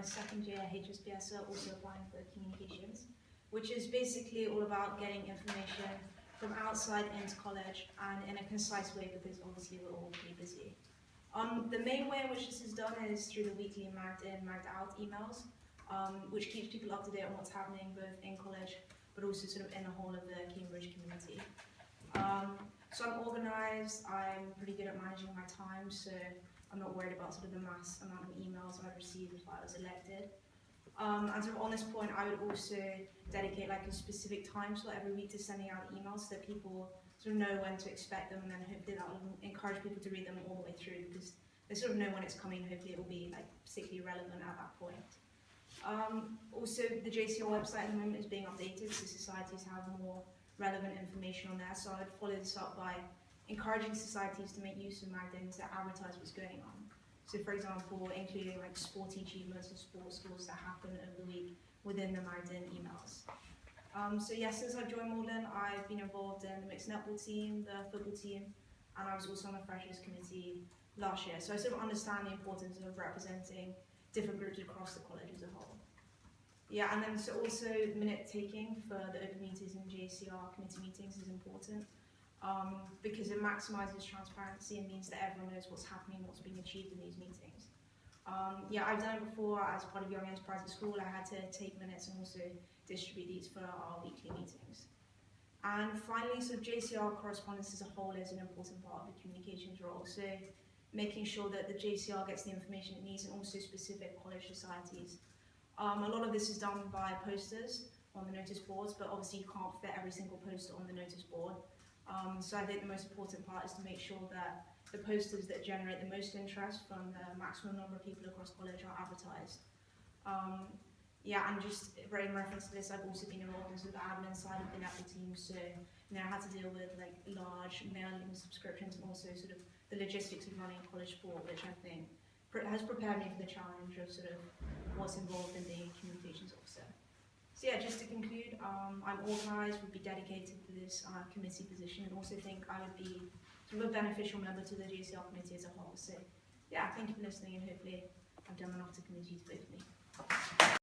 a second year HSPS, also applying for communications, which is basically all about getting information from outside into college and in a concise way, because obviously we're all pretty busy. The main way in which this is done is through the weekly marked in, marked out emails, which keeps people up to date on what's happening both in college but also sort of in the whole of the Cambridge community. So I'm organised, I'm pretty good at managing my time, so I'm not worried about sort of the mass amount of emails I'd receive if I was elected. And sort of on this point, I would also dedicate like a specific time slot every week to sending out emails so that people sort of know when to expect them, and then hopefully that will encourage people to read them all the way through, because they sort of know when it's coming. Hopefully it will be like particularly relevant at that point. Also, the JCR website at the moment is being updated, so societies have more relevant information on there. So I would follow this up by encouraging societies to make use of Magdalene to advertise what's going on. So for example, including like sporty achievements or sports scores that happen over the week within the Magdalene emails. So yes, since I've joined Magdalene, I've been involved in the mixed netball team, the football team, and I was also on the freshers committee last year. So I sort of understand the importance of representing different groups across the college as a whole. Yeah, and then so also minute taking for the open meetings and JCR committee meetings is important, because it maximises transparency and means that everyone knows what's happening, what's being achieved in these meetings. Yeah, I've done it before as part of Young Enterprise at school. I had to take minutes and also distribute these for our weekly meetings. And finally, so JCR correspondence as a whole is an important part of the communications role. So making sure that the JCR gets the information it needs, and also specific college societies. A lot of this is done by posters on the notice boards, but obviously you can't fit every single poster on the notice board. So I think the most important part is to make sure that the posters that generate the most interest from the maximum number of people across college are advertised. Yeah, and just very in reference to this, I've also been involved in sort of the admin side of the netball team, so I had to deal with like large mailing subscriptions and also sort of the logistics of running college sport, which I think has prepared me for the challenge of sort of what's involved in being a communications officer. So yeah, just to conclude, I'm organised, would be dedicated to this committee position, and also think I would be sort of a beneficial member to the JCR committee as a whole. So yeah, thank you for listening, and hopefully I've done enough to convince you to vote for me.